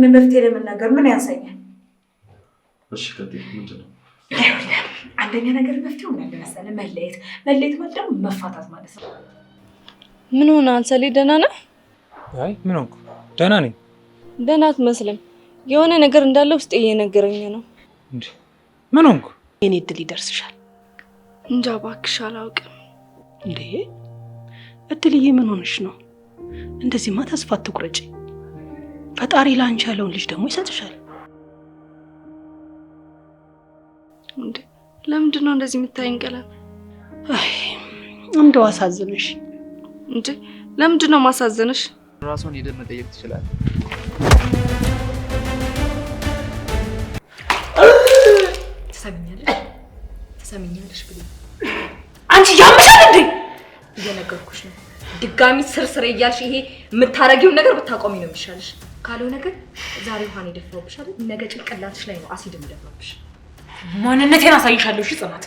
መፍትሄ ለመናገር ምን ያንሰኛል? እሺ ከዚህ ምንድነው? አንደኛ ነገር መፍትሄው ምን መሰለህ? መለየት ማለት ደግሞ መፋታት ማለት ነው። ምን ሆነ አንሰሌ? ደህና ነህ? አይ ምን ሆንኩ? ደህና ነኝ። ደህና አትመስልም። የሆነ ነገር እንዳለ ውስጥ እየነገረኝ ነው። እንዴ ምን ሆንኩ? የኔ እድል ይደርስሻል። እንጃ እባክሽ አላውቅም። እንዴ እድልዬ ምን ሆነሽ ነው? እንደዚህማ ተስፋ አትቁረጪ። ፈጣሪ ላንቺ ያለውን ልጅ ደግሞ ይሰጥሻል። እንዴ ለምንድን ነው እንደዚህ የምታይኝ ቀላል? አይ እንደው አሳዝነሽ። እንዴ ለምንድን ነው ማሳዘንሽ? ራስዎን ሄደን መጠየቅ ትችላለህ። ትሰሚኛለሽ ብለኝ አንቺ ያምሻል እንዴ? እየነገርኩሽ ነው። ድጋሚ ስርስር እያልሽ ይሄ የምታረጊውን ነገር ብታቆሚ ነው የሚሻልሽ። ካልሆነ ግን ዛሬ ውሃን የደፋውብሽ አይደል? ነገ ጭንቅላትሽ ላይ ነው አሲድ የምደፋብሽ። ማንነቴን አሳይሻለሁ። እሺ ጽናት፣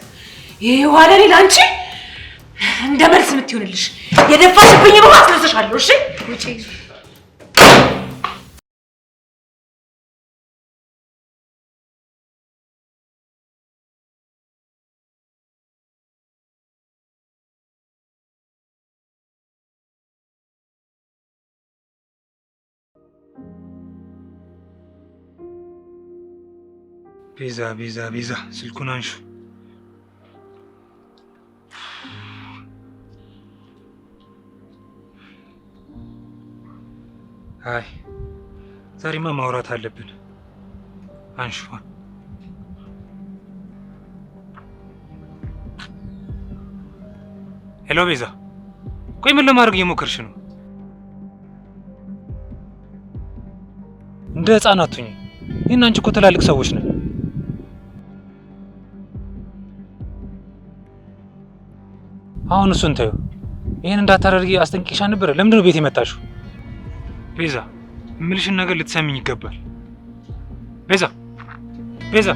ይሄ ውሃ ለኔ ላንቺ እንደ መልስ የምትሆንልሽ የደፋሽብኝ ነው አስነሳሻለሁ። እሺ ውጪ። ቤዛ ስልኩን አንሹ። አይ ዛሬማ ማውራት አለብን። አንሹ። ሄሎ ቤዛ፣ ቆይ ምን ለማድረግ እየሞከርሽ ነው? እንደ ህፃናት ሁኚ። ይሄን አንቺ እኮ ትላልቅ ሰዎች ነን። አሁን እሱን ተይው። ይሄን እንዳታደርጊ አስጠንቅቄሽ ነበር። ለምንድን ነው ቤት የመጣሽው? ቤዛ እምልሽን ነገር ልትሰሚኝ ይገባል። ቤዛ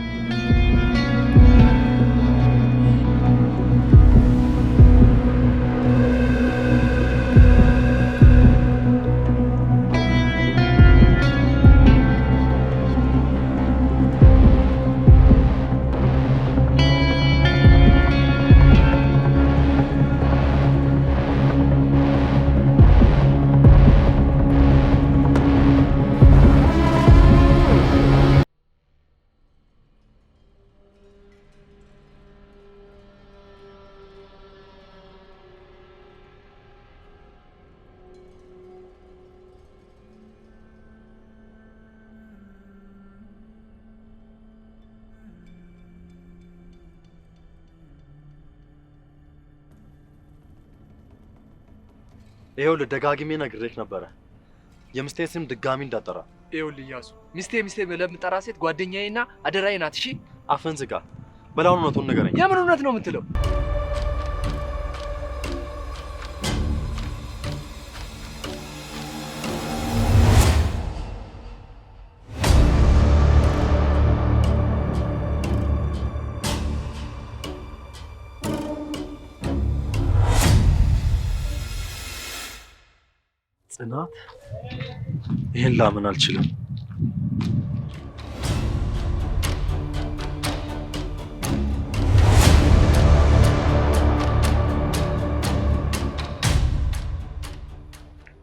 ይኸውልህ ደጋግሜ ነግሬህ ነበረ። የምስቴ ስም ድጋሚ እንዳጠራ። ይኸውልህ እያሱ ሚስቴ ለምጠራ ሴት ጓደኛዬና አደራዬ ናት። እሺ አፍህን ዝጋ። በላውን እውነቱን ንገረኝ። የምን እውነት ነው የምትለው? ጽናት፣ ይሄን ላምን አልችልም።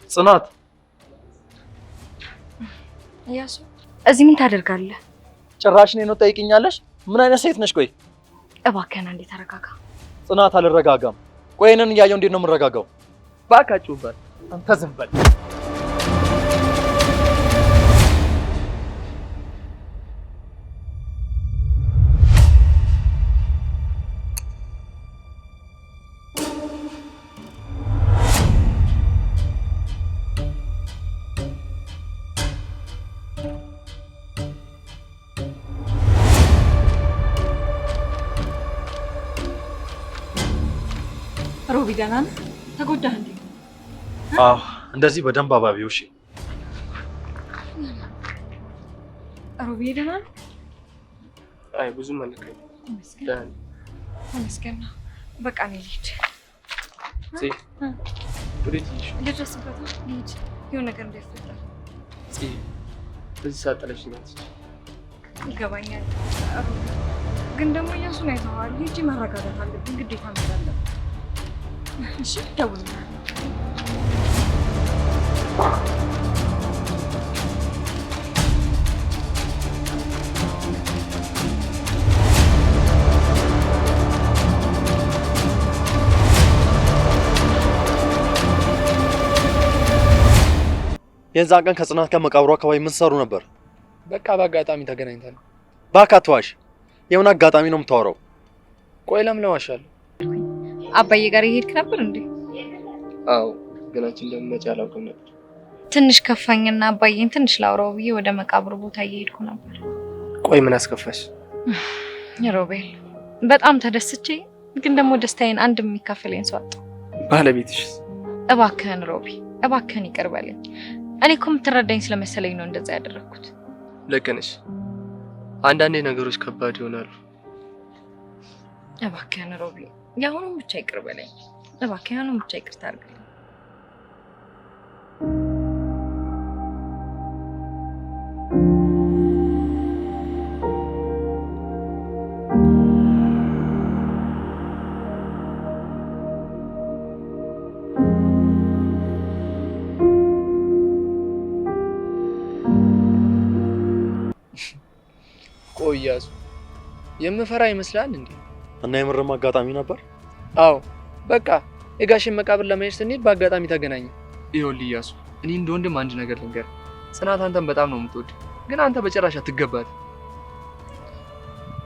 ጽናት፣ እያሱ እዚህ ምን ታደርጋለህ? ጭራሽ እኔን ነው ጠይቅኛለሽ? ምን አይነት ሴት ነሽ? ቆይ እባክህን አንዴ ተረጋጋ። ጽናት፣ አልረጋጋም። ቆይ እኔን እያየሁ እንዴት ነው የምረጋጋው? ባካችሁበት አንተ ዝም በል። ሮቢ ደህና ነህ? ተጎዳህ እንዴ? አዎ እንደዚህ በደንብ አባቢው። እሺ ሮቢ ደህና ነህ? አይ ብዙም አልከኝ። ተመስገን ነው። በቃ እኔ ልሂድ። ወዴት ልሂድ? ልድረስበት ነው። ልሂድ። የሆነ ነገር እንዳይፈጠር። በዚህ ሰዓት ጥለሽኝ አትሄጂ። ይገባኛል፣ ግን ደግሞ እያሱን አይተኸዋል። ሂጂ ማረጋጋት አለብኝ፣ ግዴታ መሄድ አለብኝ። እሺ ደውልልኝ። የዛን ቀን ከጽናት ጋር መቃብሩ አካባቢ ምን ሰሩ ነበር? በቃ በአጋጣሚ ተገናኝተን። ባካትዋሽ የምን አጋጣሚ ነው የምታወራው? ቆይ ለምን ዋሻለሁ? አባዬ ጋር የሄድክ ነበር እንዴ? አዎ፣ ግን አንቺ እንደምትመጪ አላውቅም ነበር። ትንሽ ከፋኝና አባዬን ትንሽ ላውራው ብዬ ወደ መቃብሩ ቦታ እየሄድኩ ነበር። ቆይ ምን አስከፋሽ? ሮቤል፣ በጣም ተደስቼ ግን ደግሞ ደስታዬን አንድ የሚካፈለኝ ሰው አጣሁ። ባለቤትሽስ? እባክህን ሮቢ፣ እባክህን ይቅር በለኝ። እኔ እኮ የምትረዳኝ ስለመሰለኝ ነው እንደዛ ያደረኩት። ልክ ነሽ። አንዳንዴ ነገሮች ከባድ ይሆናሉ። እባክህን ሮቢ፣ የአሁኑን ብቻ ይቅር በለኝ። እባክህ የአሁኑን ብቻ ይቅር ታርግልኝ። ቆይ እያሱ የምፈራ ይመስላል እንዴ? እና የምርም አጋጣሚ ነበር? አዎ፣ በቃ የጋሽን መቃብር ለማየት ስንሄድ በአጋጣሚ ተገናኘ። ይኸውልህ እያሱ፣ እኔ እንደ ወንድም አንድ ነገር ልንገር። ጽናት አንተን በጣም ነው የምትወድ፣ ግን አንተ በጭራሽ አትገባት።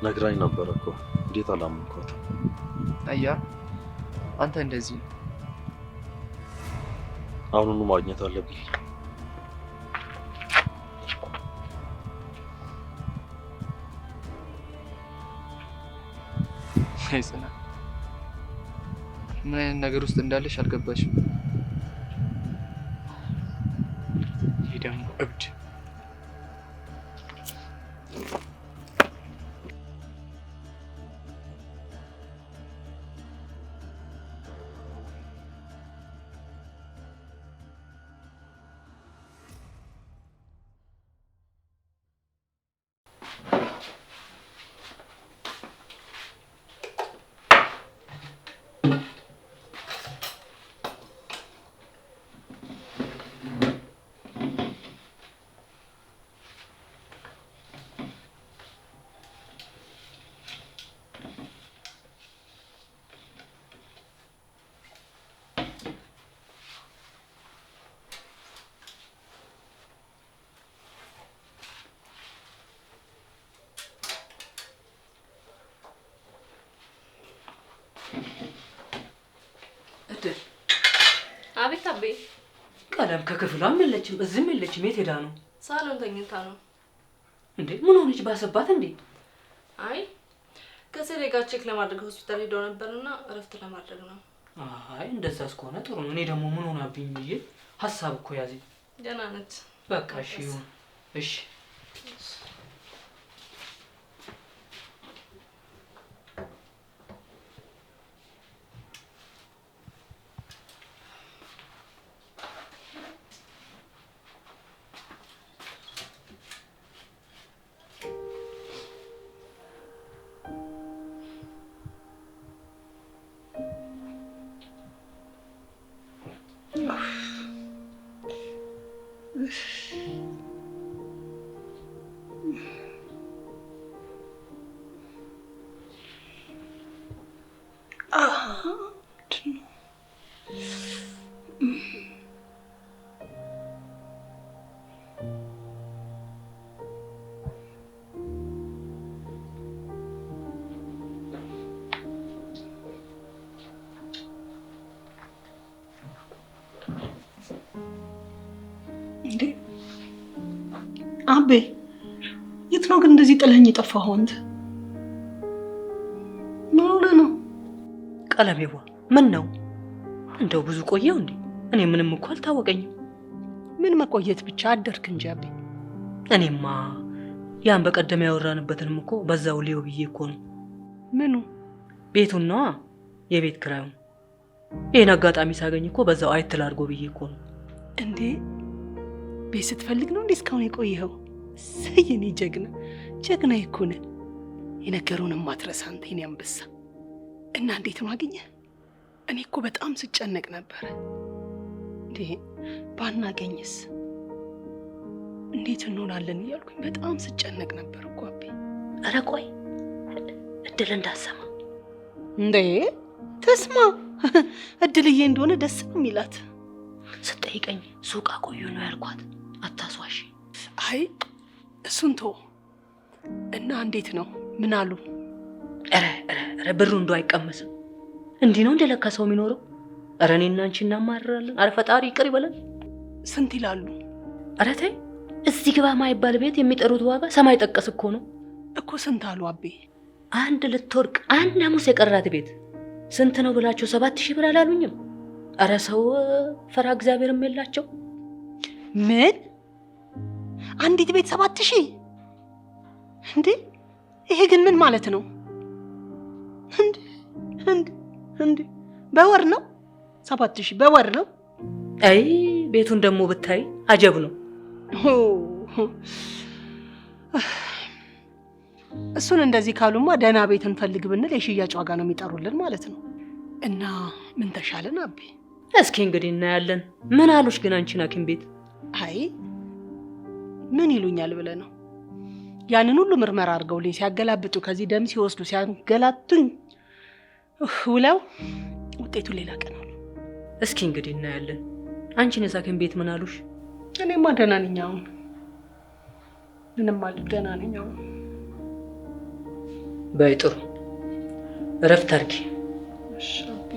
ነግራኝ ነበር እኮ፣ እንዴት አላመንኳት? አያ አንተ እንደዚህ ነው። አሁኑኑ ማግኘት አለብኝ። አይ ጽናት፣ ምን አይነት ነገር ውስጥ እንዳለሽ አልገባሽም። ይሄ ደግሞ እብድ። አቤት አቤ። ቀለም ከክፍሏም የለችም፣ እዚህም የለችም። የት ሄዳ ነው? ሳሎን ተኝታ ነው። እንዴ ምን ሆነች? ባሰባት እንዴ? አይ ከሴሌ ጋር ቼክ ለማድረግ ሆስፒታል ሄዶ ነበርና እረፍት ለማድረግ ነው። አይ እንደዛ እስከሆነ ጥሩ ነው። እኔ ደግሞ ምን ሆናብኝ ብዬ ሀሳብ እኮ ያዘኝ። ደህና ነች። በቃ እሺ ይሁን። እሺ አቤ የት ነው ግን እንደዚህ ጥለኸኝ የጠፋኸው አንተ? ምን ሆነህ ነው? ቀለሜዋ ምን ነው? እንደው ብዙ ቆየው እንዴ? እኔ ምንም እኮ አልታወቀኝም። ምን መቆየት ብቻ አደርክ እንጂ አቤ። እኔማ ያን በቀደም ያወራንበትንም እኮ በዛው ሊው ብዬ እኮ ነው። ምኑ? ቤቱን ነዋ፣ የቤት ኪራዩን። ይሄን አጋጣሚ ሳገኝ እኮ በዛው አይተል አድርጎ ብዬ እኮ ነው። እንዴ ቤት ስትፈልግ ነው እንዴ እስካሁን የቆየኸው? ሰየኔ ጀግና እኮ ነህ። የነገሩንም ማትረሳ አንተ የኔ አንበሳ። እና እንዴት ነው አገኘ? እኔ እኮ በጣም ስጨነቅ ነበር። እንዴ ባናገኝስ እንዴት እንሆናለን እያልኩኝ በጣም ስጨነቅ ነበር እኮ አቤ። ኧረ ቆይ እድል እንዳሰማ እንዴ ተስማ እድልዬ እንደሆነ ደስ ነው የሚላት። ስትጠይቀኝ ሱቅ አቆዩ ነው ያልኳት። አታስዋሽ። አይ እሱን ተው እና እንዴት ነው ምን አሉ? ኧረ ብሩ እንደው አይቀመስም። እንዲህ ነው እንደለካ ሰው የሚኖረው። ኧረ እኔና አንቺ እናማርራለን። ኧረ ፈጣሪ ይቅር ይበለን። ስንት ይላሉ? ኧረ ተይ እዚህ ግባ ማይባል ቤት የሚጠሩት ዋጋ ሰማይ ጠቀስ እኮ ነው እኮ። ስንት አሉ አቤ? አንድ ልትወርቅ አንድ ሐሙስ የቀራት ቤት ስንት ነው ብላቸው 7000 ብር አላሉኝም? ኧረ ሰው ፈራ እግዚአብሔርም የላቸው። ምን አንዲት ቤት 7000? እንዴ ይሄ ግን ምን ማለት ነው? እንዴ በወር ነው 7000 በወር ነው? አይ ቤቱን ደግሞ ብታይ አጀብ ነው። እሱን እንደዚህ ካሉማ ደህና ቤት እንፈልግ ብንል የሽያጭ ዋጋ ነው የሚጠሩልን ማለት ነው። እና ምን ተሻለን አቤ? እስኪ እንግዲህ እናያለን። ምን አሉሽ ግን አንቺን ሐኪም ቤት? አይ ምን ይሉኛል ብለህ ነው? ያንን ሁሉ ምርመራ አድርገውልኝ ሲያገላብጡ ከዚህ ደም ሲወስዱ ሲያገላቱኝ ውለው ውጤቱ ሌላ ቀን አሉ። እስኪ እንግዲህ እናያለን። አንቺን ሐኪም ቤት ምን አሉሽ? እኔማ ደህና ነኝ አሁን። ምንም ማለት ደህና ነኝ አሁን። በይ ጥሩ እረፍት አድርጊ። እሺ አቤ።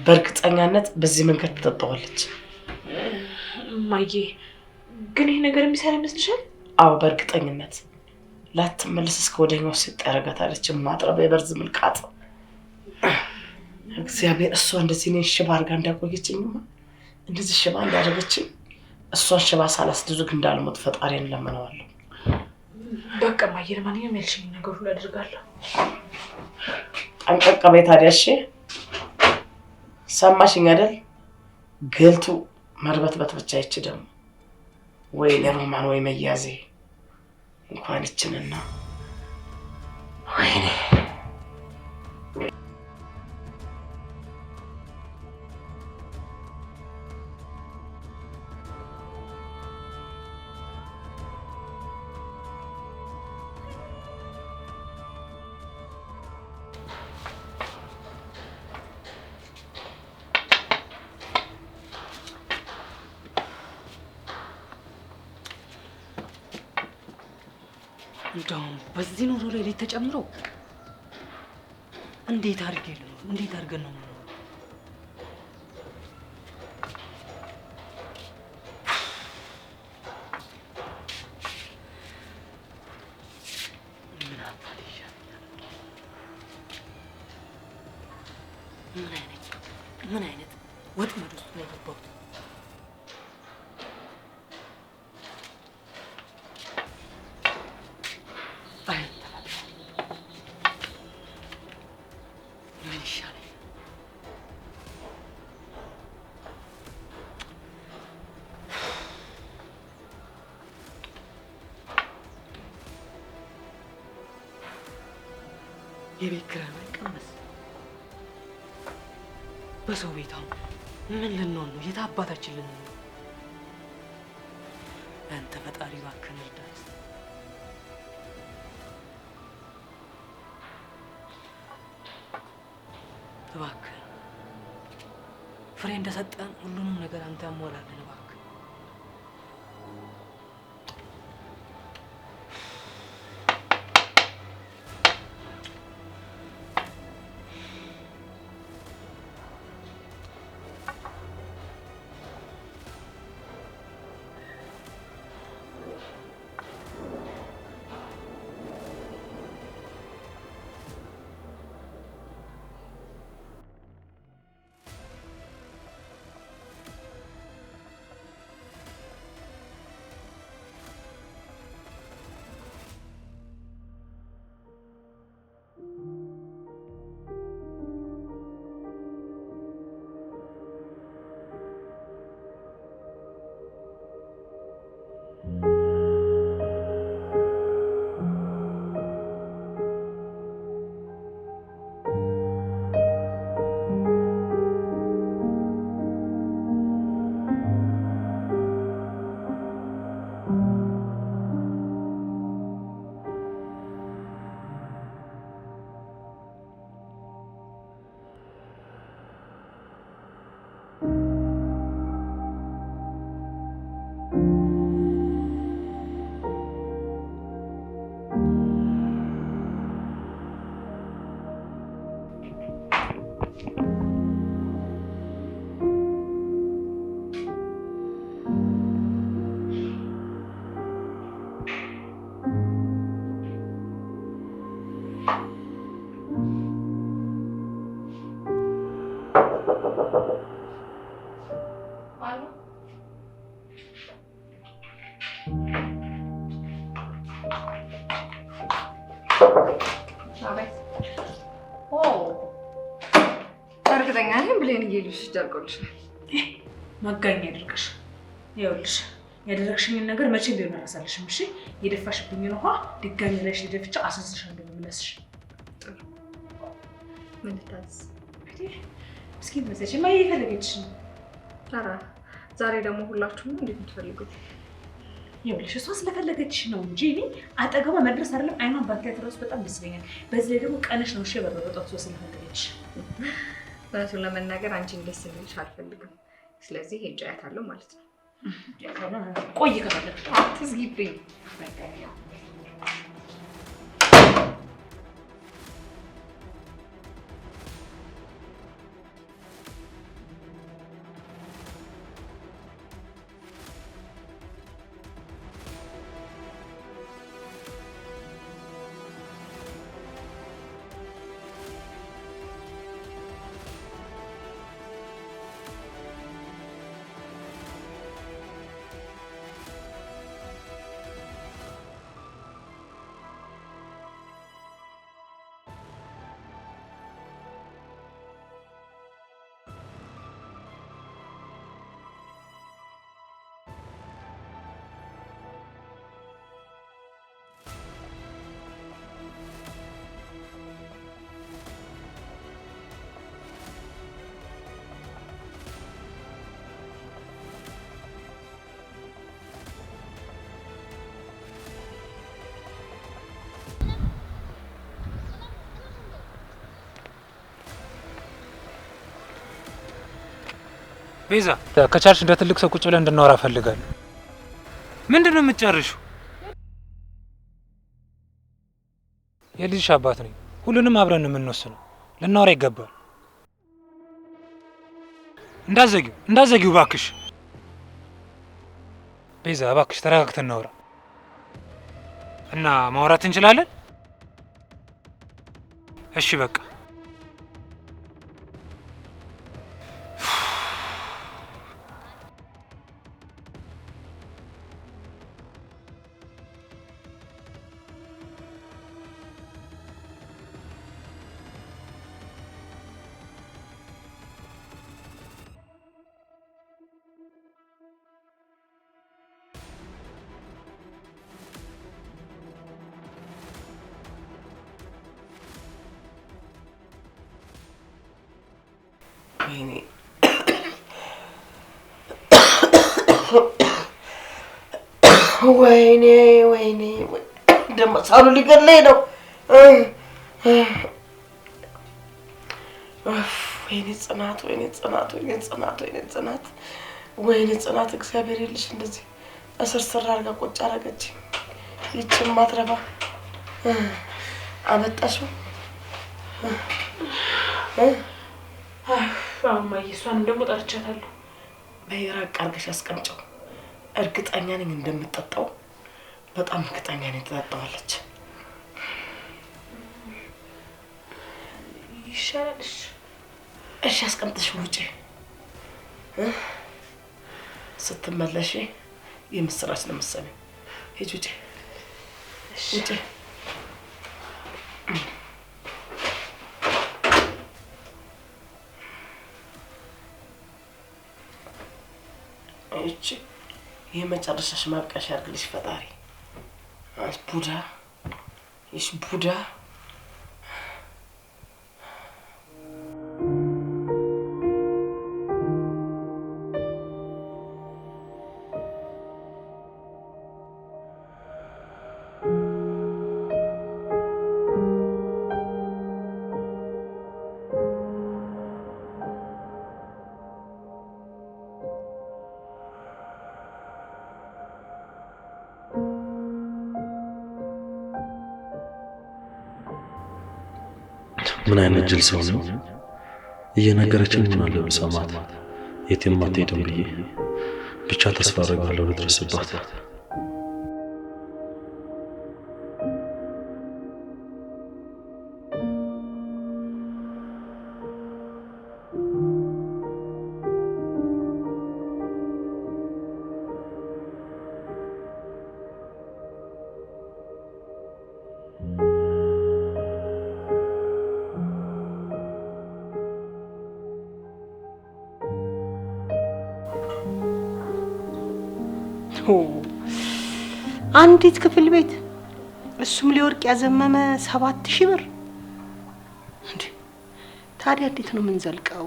በእርግጠኛነት በዚህ መንገድ ትጠጣዋለች። ማዬ ግን ይሄ ነገር የሚሰራ ይመስልሻል? አዎ በእርግጠኝነት ላትመለስ እስከ ወደኛው ሲጥ ያደርጋታለች። ማጥረብ የበርዝ ምልቃጥ እግዚአብሔር እሷ እንደዚህ እኔን ሽባ አድርጋ እንዳቆየችኝ እንደዚህ ሽባ እንዳደረገችኝ እሷን ሽባ ሳላስድርግ እንዳልሞት ፈጣሪን ለምነዋለሁ። በቃ ማዬ ለማንኛውም ያልሽኝ ነገር ሁሉ አድርጋለሁ። ጠንቀቅ በይ ታዲያ እሺ። ሰማሽኝ አይደል? ገልቱ መርበትበት ብቻ ይች ደግሞ ወይ ለሮማን ወይ መያዜ እንኳን ይችንና ወይኔ እንደውም በዚህ ኑሮ ላይ ተጨምሮ እንዴት አድርገን ነው ምን አይነት ወጥመድ ውስጥ ነው የገባሁት? ምን ይሻላል? የቤት ኪራይ አይቀመስ። በሰው ቤት አሁን ምን ልንሆን ነው? የት አባታችን ልንሆን ነው? አንተ ፈጣሪ እባክህን እርዳን። እባክህ ፍሬ እንደሰጠን ሁሉንም ነገር አንተ ያሟላልን እባክህ። እርግጠኛ ነኝ ብሌን እየልሽ ደርቆልሻል። መጋኛ ያድርግሽ። ይኸውልሽ ያደረግሽኝን ነገር መቼም ቢሆን አልረሳልሽም። እሺ የደፋሽብኝን ውሃ ድጋሚ ላይ ደፍቼ አስነስሻለሁ በመለስሽ። ምን ልታዝዝ? ምስኪን መሰለሽ ማየ የፈለገችሽ ነው። ኧረ ዛሬ ደግሞ ሁላችሁም እንዴት የምትፈልጉት? ይኸውልሽ እሷ ስለፈለገችሽ ነው እንጂ እኔ አጠገቧ መድረስ አይደለም አይኗን ባታያት እራሱ በጣም ደስ ይለኛል። በዚህ ላይ ደግሞ ቀንሽ ነው። እሺ የበረበጧት እሷ ስለፈለገችሽ። እውነቱን ለመናገር አንቺን ደስ እንዲልሽ አልፈልግም። ስለዚህ ሄጄ አያታለሁ ማለት ነው። ቆይ ከፈለግሽ አትዝጊብኝ። ቤዛ ከቻልሽ እንደ ትልቅ ሰው ቁጭ ብለን እንድናወራ ፈልጋለሁ። ምንድነው የምትጨርሺው? የልጅሽ አባት ነኝ። ሁሉንም አብረን የምንወስነው ልናወራ ይገባል። እንዳዘጊው እባክሽ። ቤዛ እባክሽ ተረጋግተን እናውራ እና ማውራት እንችላለን። እሺ በቃ ወይኔ ወይኔ ደግሞ ሳሉ ሊገለኝ ነው። ወይኔ ጽናት ወይኔ ጽናት ወይኔ ጽናት ወይኔ ጽናት ወይኔ ጽናት እግዚአብሔር ይልሽ እንደዚህ እስርስር አድርጋ ቁጭ አደረገችኝ። ይቺን ማትረባ አመጣሽው። እማዬ እሷንም ደግሞ ጠርቻታለሁ። በይራቅ አድርገሽ አስቀምጪው። እርግጠኛ ነኝ እንደምትጠጣው፣ በጣም እርግጠኛ ነኝ ትጠጣዋለች። ይሻላልሽ። እሺ አስቀምጥሽ ውጪ። ስትመለሺ የምስራች ነው መሰለኝ። ሂጂ ውጪ ውጪ። እቺ የመጨረሻሽ ማብቃሽ ያርግልሽ ፈጣሪ። ቡዳ እሺ ቡዳ ምን አይነት ጅል ሰው ነው? እየነገረችን ምን አለ ብሰማት የትም አትሄድም ብዬ ብቻ ተስፋ አደርጋለሁ ልድረስባት። አንዲት ክፍል ቤት እሱም ሊወርቅ ያዘመመ 7000 ብር እንዴ! ታዲያ እንዴት ነው የምንዘልቀው?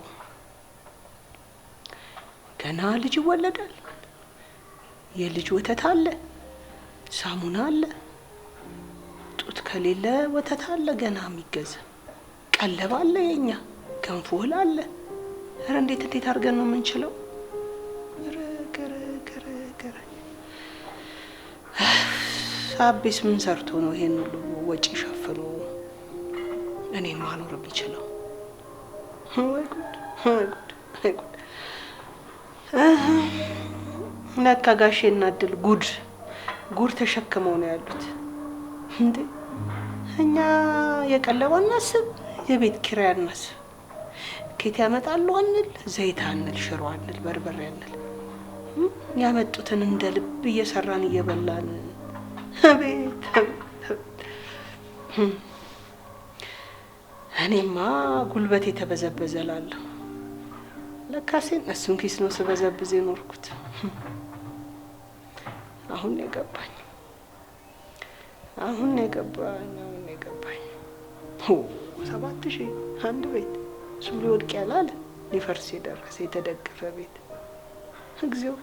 ገና ልጅ ይወለዳል። የልጅ ወተት አለ፣ ሳሙና አለ፣ ጡት ከሌለ ወተት አለ ገና የሚገዛ ቀለብ አለ፣ የኛ ገንፎ አለ። ኧረ እንዴት አድርገን ነው የምንችለው? አቤስ ምን ሰርቶ ነው ይሄን ሁሉ ወጪ ሸፍኖ እኔን ማኖር የሚችለው? ወይ ጉድ ወይ ጉድ ወይ ጉድ! ለካ ጋሼና እድል ጉድ ተሸክመው ነው ያሉት እንዴ! እኛ የቀለብ አናስብ፣ የቤት ኪራይ አናስብ፣ ኬት ያመጣሉ አንል፣ ዘይት አንል፣ ሽሮ አንል፣ በርበሬ አንል። ያመጡትን እንደ ልብ እየሰራን እየበላን አቤት እኔማ ጉልበቴ ተበዘበዘላለሁ። ለካሴ እሱን ኪስ ነው ስበዘብዝ የኖርኩት። አሁን የገባኝ 7000 አንድ ቤት እሱም ሊወድቅ ያላለ ሊፈርስ የደረሰ የተደገፈ ቤት። እግዚኦ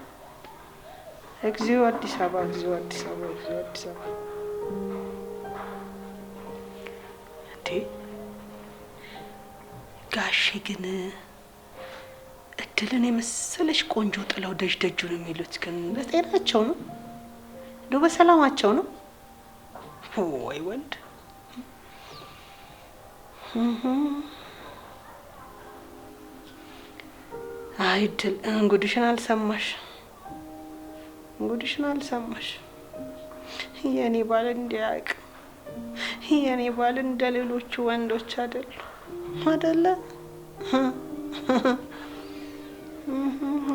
እግዚኦ አዲስ አበባ እግዚኦ አዲስ አበባ እግዚኦ አዲስ አበባ። እንዴ ጋሼ ግን እድልን የመሰለሽ ቆንጆ ጥለው ደጁን የሚሉት ግን በጤናቸው ነው? እንደው በሰላማቸው ነው? ወይ ወንድ! አይ እድል እንጉድሽን አልሰማሽ። የኔ ባል እንዲያውቅ የኔ ባል እንደ ሌሎቹ ወንዶች አይደለ?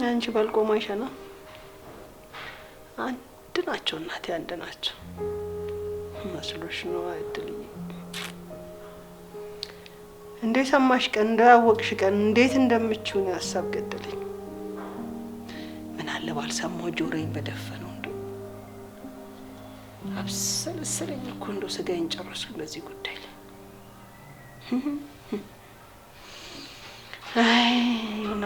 አንቺ ባል ቆሞ አይሸና። አንድ ናቸው እናቴ፣ አንድ ናቸው መስሎሽ ነው አይደል? እንደ ሰማሽ ቀን እንዳወቅሽ ቀን እንዴት እንደምችው ነው ሀሳብ ገደለኝ። ምን አለ ባልሰማው ጆሮዬን በደፈነው። አብሰለሰለኝ እኮ እንደው ስጋዬን ጨረስኩ በዚህ ጉዳይ ላይ። አይ ዮና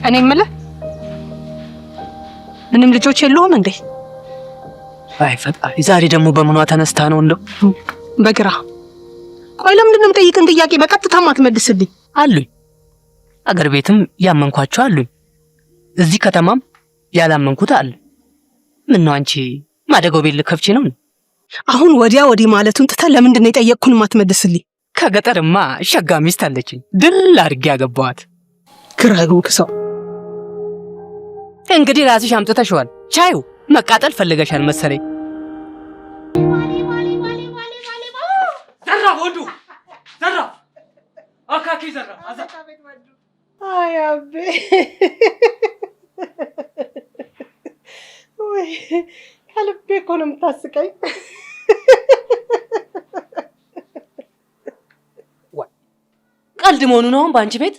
እኔ የምልህ ምንም ልጆች የለውም እንዴ? አይ ፈጣሪ ዛሬ ደግሞ በምኗ ተነስታ ነው እንደው በግራ ቆይ ለምንድን ነው የምጠይቅን ጥያቄ በቀጥታ ማትመልስልኝ? አሉኝ አገር ቤትም ያመንኳቸው አሉኝ እዚህ ከተማም ያላመንኩት አለ ምን ነው አንቺ ማደጎ ቤት ልከፍቺ ነው አሁን ወዲያ ወዲህ ማለቱን ትተህ ለምንድን ነው የጠየቅኩን ማትመልስልኝ? ከገጠርማ ሸጋ ሚስት አለችኝ ድል አድርጌ ያገባዋት ግራ ሰው እንግዲህ ራስሽ አምጥተሽዋል ቻዩ መቃጠል ፈልገሻል መሰለኝ ዘራ ወንዱ ዘራ አካኪ ዘራ አይ አቤ ወይ ከልቤ እኮ ነው የምታስቀኝ ቀልድ መሆኑ ነው በአንቺ ቤት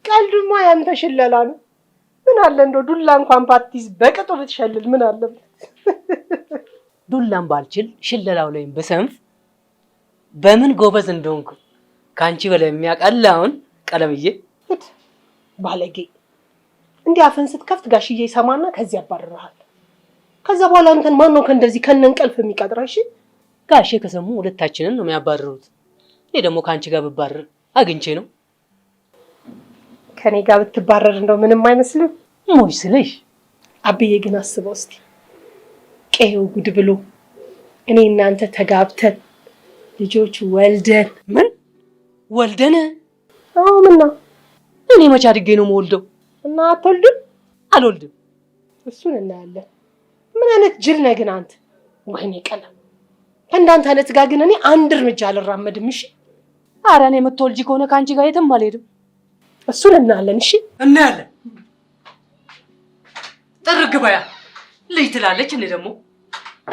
ቀልዱማ ያንተ ሽለላ ነው ምን አለ እንደው ዱላ እንኳን ባትይዝ በቅጡ ብትሸልል ምን አለበት ዱላም ባልችል ሽለላው ላይ በሰንፍ በምን ጎበዝ እንደሆንኩ ካንቺ በላይ የሚያቀላውን ቀለምዬ ባለጌ እንዲህ አፈን ስትከፍት ጋሽዬ ይሰማና ከዚህ ያባርራል ከዛ በኋላ አንተን ማን ነው ከእንደዚህ ከነንቀልፍ የሚቀጥራሽ ጋሼ ከሰሙ ሁለታችንን ነው የሚያባርሩት እኔ ደግሞ ካንቺ ጋር ብባረር አግኝቼ ነው ከኔ ጋር ብትባረር እንደው ምንም አይመስልም ሞይ ስለሽ አብዬ ግን አስበው እስቲ ቀየው ጉድ ብሎ እኔ እናንተ ተጋብተን ልጆች ወልደን ምን ወልደን አዎ ምን ነው እኔ መቼ አድጌ ነው የምወልደው እና አትወልድም አልወልድም እሱን እናያለን ምን አይነት ጅል ነህ ግን አንተ ወይኔ ቀለም ከእንዳንተ አይነት ጋር ግን እኔ አንድ እርምጃ አልራመድም እሺ ኧረ እኔ የምትወልጂ ከሆነ ካንቺ ጋር የትም አልሄድም እሱን እናያለን እሺ እናያለን ጥርግ በያ ልጅ ትላለች እኔ ደግሞ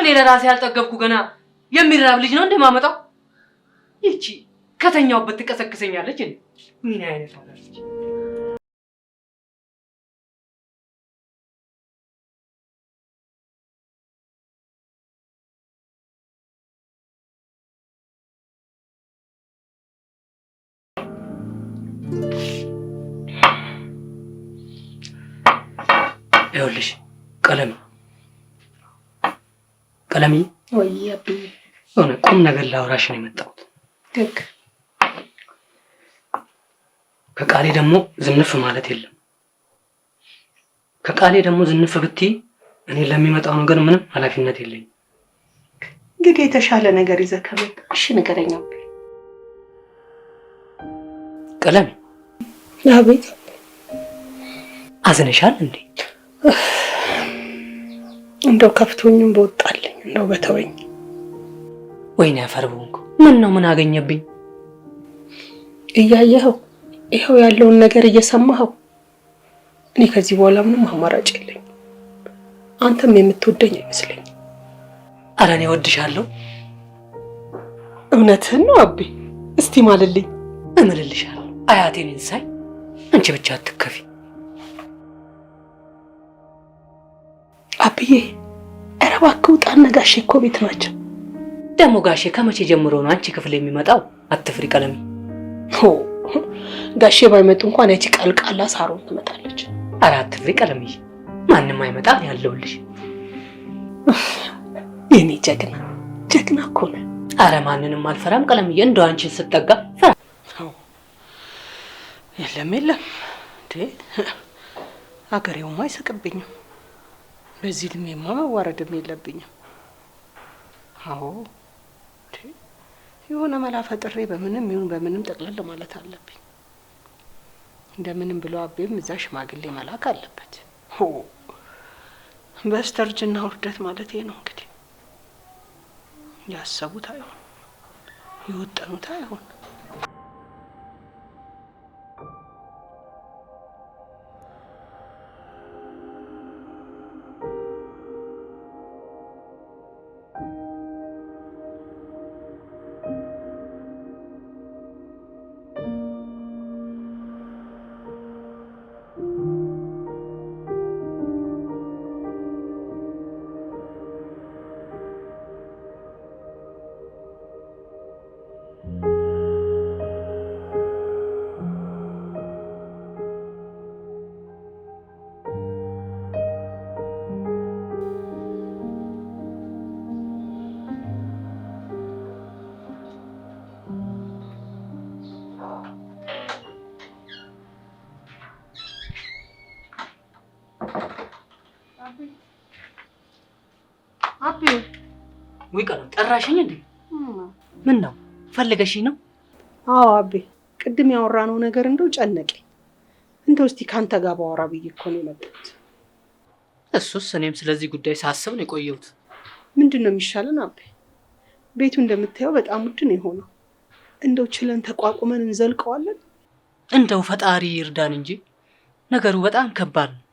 እኔ ለራሴ ያልጠገብኩ ገና የሚራብ ልጅ ነው እንደማመጣው ይቺ ከተኛውበት ትቀሰቅሰኛለች እኔ ምን አይነት አለች ይኸውልሽ ቀለሚ ወይ አብዬ ሆነ ቁም ነገር ላውራሽ ነው የመጣሁት ደግ ከቃሌ ደግሞ ዝንፍ ማለት የለም ከቃሌ ደግሞ ዝንፍ ብትይ እኔ ለሚመጣው ነገር ምንም ኃላፊነት የለኝም እንግዲህ የተሻለ ነገር ይዘህ ከመጣ እሺ ንገረኝ ቀለሚ አቤት አዝነሻል እንዴ እንደው ከፍቶኝም በወጣልኝ እንደው በተወኝ ወይኔ አፈርቡንኩ ምን አገኘብኝ እያየኸው ይኸው ያለውን ነገር እየሰማኸው እኔ ከዚህ በኋላ ምንም አማራጭ የለኝ አንተም የምትወደኝ አይመስለኝ ኧረ እኔ እወድሻለሁ እውነትህን ነው አቤ እስቲ ማልልኝ እምልልሻለሁ አያቴን እንሳይ አንቺ ብቻ አትከፊ አብዬ ኧረ እባክህ ውጣና ጋሼ እኮ ቤት ናቸው ደግሞ ጋሼ ከመቼ ጀምሮ ነው አንቺ ክፍል የሚመጣው አትፍሪ ቀለሚ ሆ ጋሼ ባይመጡ እንኳን ያቺ ቃልቃላ ሳሮን ትመጣለች ኧረ አትፍሪ ቀለሚ ማንም አይመጣም ያለውልሽ የኔ ጀግና እኮ ነህ ኧረ ማንንም አልፈራም ቀለምዬ እንደው አንቺን ስጠጋ ፈራ የለም እንዴ አገሬውማ አይስቅብኝም በዚህ እድሜማ መዋረድም የለብኝም አዎ የሆነ መላ ፈጥሬ በምንም ይሁን በምንም ጠቅለል ማለት አለብኝ እንደምንም ብሎ አቤም እዛ ሽማግሌ መላክ አለበት በስተርጅና ውርደት ማለት ነው እንግዲህ ያሰቡት አይሆን ይወጣኑት አይሆን አቤ ወይ ቀለም ጠራሽኝ እንዴ? ምን ነው ፈልገሽኝ ነው? አዎ አቤ፣ ቅድም ያወራነው ነገር እንደው ጨነቀኝ። እንደው እስቲ ካንተ ጋር ባወራ ብዬ እኮ ነው የመጣሁት። እሱስ እኔም ስለዚህ ጉዳይ ሳስብ ነው የቆየሁት። ምንድን ነው የሚሻለን አቤ? ቤቱ እንደምታየው በጣም ውድ ነው የሆነው። እንደው ችለን ተቋቁመን እንዘልቀዋለን? እንደው ፈጣሪ ይርዳን እንጂ ነገሩ በጣም ከባድ ነው።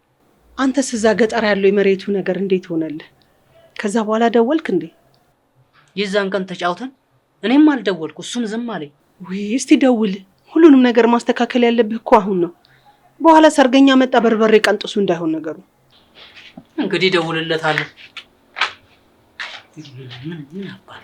አንተስ እዛ ገጠር ያለው የመሬቱ ነገር እንዴት ሆነልህ? ከዛ በኋላ ደወልክ እንዴ? የዛን ቀን ተጫውተን እኔም አልደወልኩ፣ እሱም ዝም አለኝ። ወይ እስቲ ደውል። ሁሉንም ነገር ማስተካከል ያለብህ እኮ አሁን ነው። በኋላ ሰርገኛ መጣ በርበሬ ቀንጥሱ እንዳይሆን ነገሩ። እንግዲህ ደውልለታለሁ። ምን አባል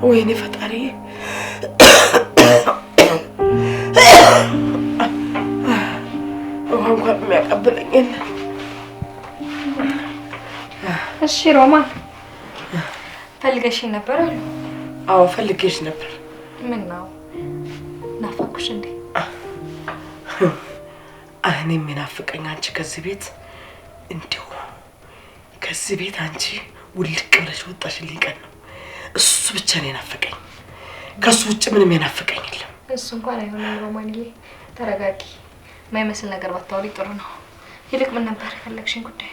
ወይኔ ፈጣሪ ውሃ እንኳን የሚያቀብለኝ የለም። እሺ ሮማን ፈልገሽኝ ነበር አሉ? አዎ ፈልጌሽ ነበር። ምን ነው ናፈኩሽ እንዴ? እኔም የናፈቀኝ አንቺ ከዚህ ቤት እንዲሁ ከዚህ ቤት አንቺ ውልቅ ብለሽ ወጣሽልኝ ቀን ነው። እሱ ብቻ ነው የናፈቀኝ። ከሱ ውጭ ምንም የናፈቀኝ የለም። እሱ እንኳን አይሆንም ሮማንዬ፣ ተረጋጊ። የማይመስል ነገር ባታወሪ ጥሩ ነው። ይልቅ ምን ነበር የፈለግሽኝ ጉዳይ?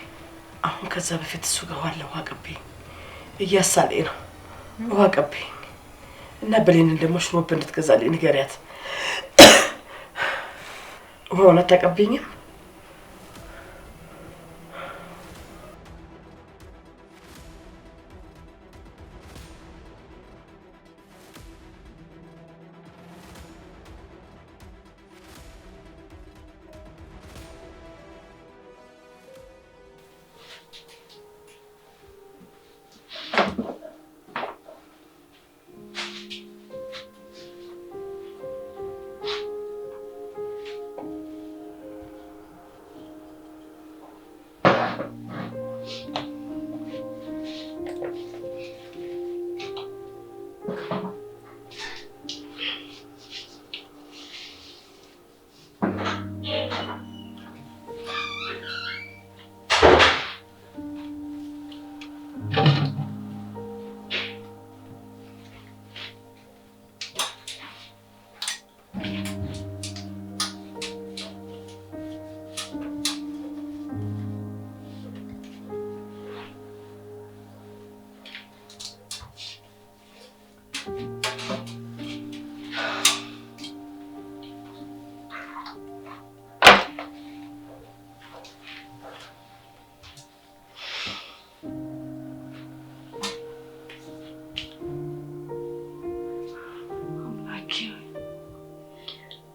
አሁን ከዛ በፊት እሱ ጋር ዋለ ውሃ ቀብኝ እያሳለኝ ነው። ውሃ ቀብኝ እና በሌንን ደግሞ ሽሮብ እንድትገዛልኝ ንገሪያት። ውሃውን አታቀብኝም?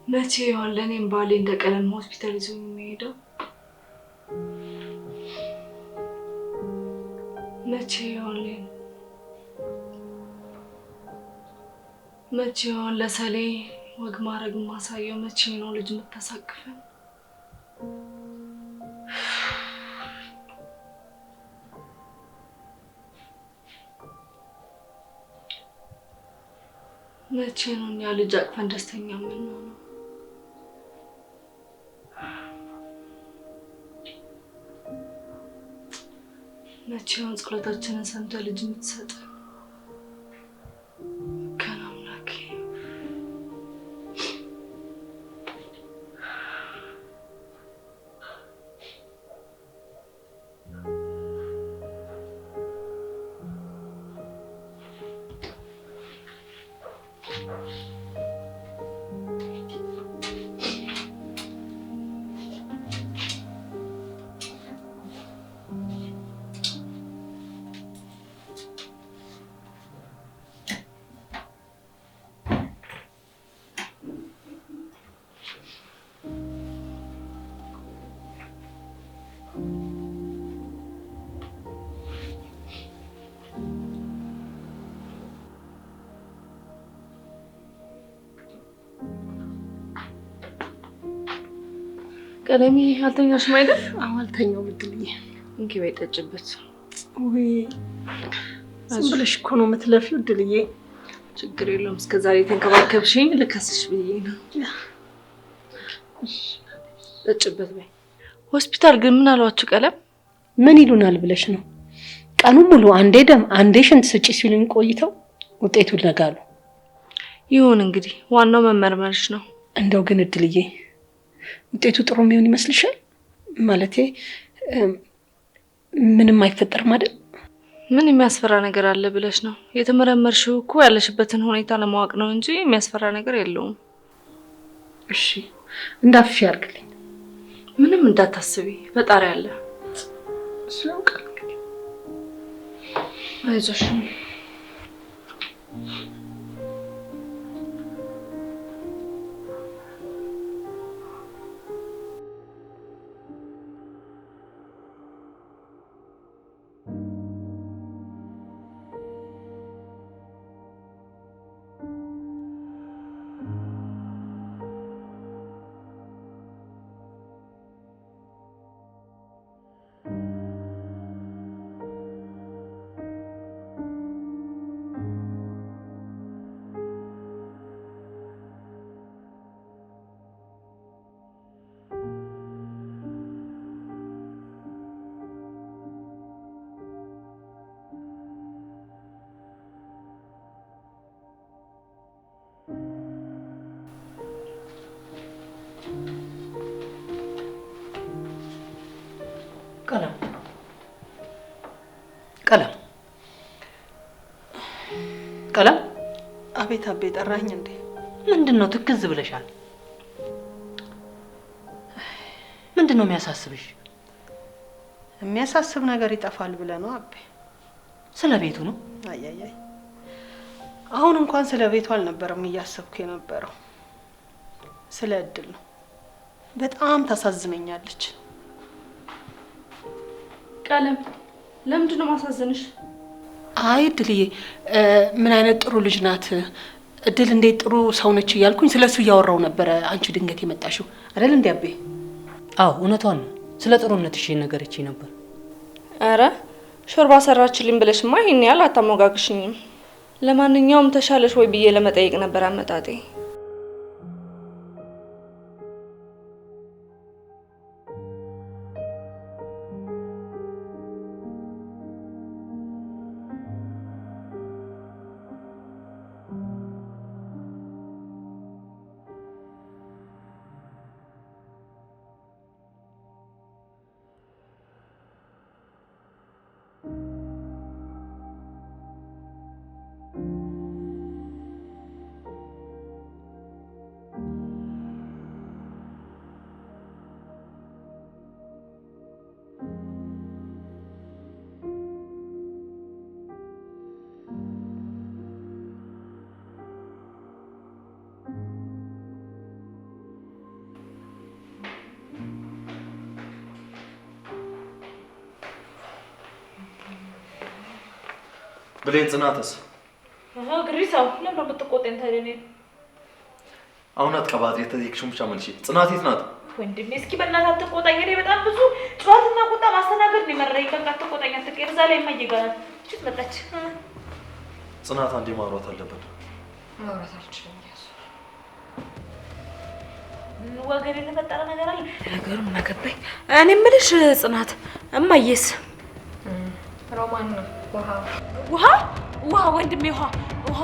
መቼ ይሆን ለኔም ባሌ እንደቀለም ሆስፒታል ይዞ የሚሄደው? መቼ ይሆን መቼ ይሆን ለሰሌ ወግ ማድረግ ማሳየው? መቼ ነው ልጅ የምታሳቅፈን? መቼ ነው ያ ልጅ አቅፈን ደስተኛ የምንሆነው? መቼ ነው ጸሎታችንን ሰምተህ ልጅ የምትሰጥ? ከና አምላኬ ቀለሜ አልተኛሽም አይደል? አልተኛው ምድልዬ። እንኪ በይ ጠጭበት። ወይ ዝም ብለሽ እኮ ነው የምትለፊው እድልዬ። ችግር የለውም። እስከዛሬ ተንከባከብሽኝ ልከስሽ ብዬ ነው። ጠጭበት በይ። ሆስፒታል ግን ምን አሏችሁ ቀለም? ምን ይሉናል ብለሽ ነው? ቀኑን ሙሉ አንዴ ደም አንዴ ሽንት ስጪ ሲሉኝ ቆይተው ውጤቱን ነጋሉ። ይሁን እንግዲህ ዋናው መመርመርሽ ነው። እንደው ግን እድልዬ ውጤቱ ጥሩ የሚሆን ይመስልሻል? ማለቴ ምንም አይፈጠርም አይደል? ምን የሚያስፈራ ነገር አለ ብለሽ ነው? የተመረመርሽው እኮ ያለሽበትን ሁኔታ ለማወቅ ነው እንጂ የሚያስፈራ ነገር የለውም። እሺ እንዳፍሽ ያርግልኝ። ምንም እንዳታስቢ፣ ፈጣሪ አለ። እሱ ያውቃል። አይዞሽ። ቀለም አቤት አቤ ጠራኝ እንዴ? ምንድነው ትክዝ ብለሻል? ምንድነው የሚያሳስብሽ? የሚያሳስብ ነገር ይጠፋል ብለህ ነው አቤ? ስለ ቤቱ ነው? አይ አሁን እንኳን ስለ ቤቱ አልነበረም እያሰብኩ የነበረው፣ ስለ እድል ነው። በጣም ታሳዝነኛለች። ቀለም ለምንድን ነው ማሳዘንሽ? አይ እድልዬ ምን አይነት ጥሩ ልጅ ናት፣ እድል እንዴት ጥሩ ሰው ነች እያልኩኝ ስለሱ እያወራው ነበረ። አንቺ ድንገት የመጣሽው አይደል እንዴ አቤ? አዎ እውነቷን ነው። ስለ ጥሩነትሽ ነገረችኝ ነበር። አረ ሾርባ ሰራችልኝ ብለሽማ ይሄን ያህል አታሞጋግሽኝም። ለማንኛውም ተሻለሽ ወይ ብዬ ለመጠየቅ ነበር አመጣጤ። ብሌን ጽናትስ? ግሪሳው ለምን ብትቆጣኝ ታዲያ? እኔ አሁን አትቀባጥሪ፣ የተጠየቅሽውን ብቻ መልሺ። ጽናት የት ናት? ወንድሜ እስኪ በእናትህ አትቆጣኝ። እኔ በጣም ብዙ ጨዋታና ቁጣ ማስተናገድ ነው የመረረኝ። በቃ አትቆጣኝ፣ አትቀር። እዛ ላይ ማይጋራት እቺት መጣች። ጽናት አንዴ ማውራት አለብን። ማውራት አልችልም። ወገን የተፈጠረ ነገር አለ። ነገሩ ምን አገባኝ። እኔ የምልሽ ጽናት እማዬስ? ሮማን ነው። ውሃ ውሃ ወንድሜ ውሃ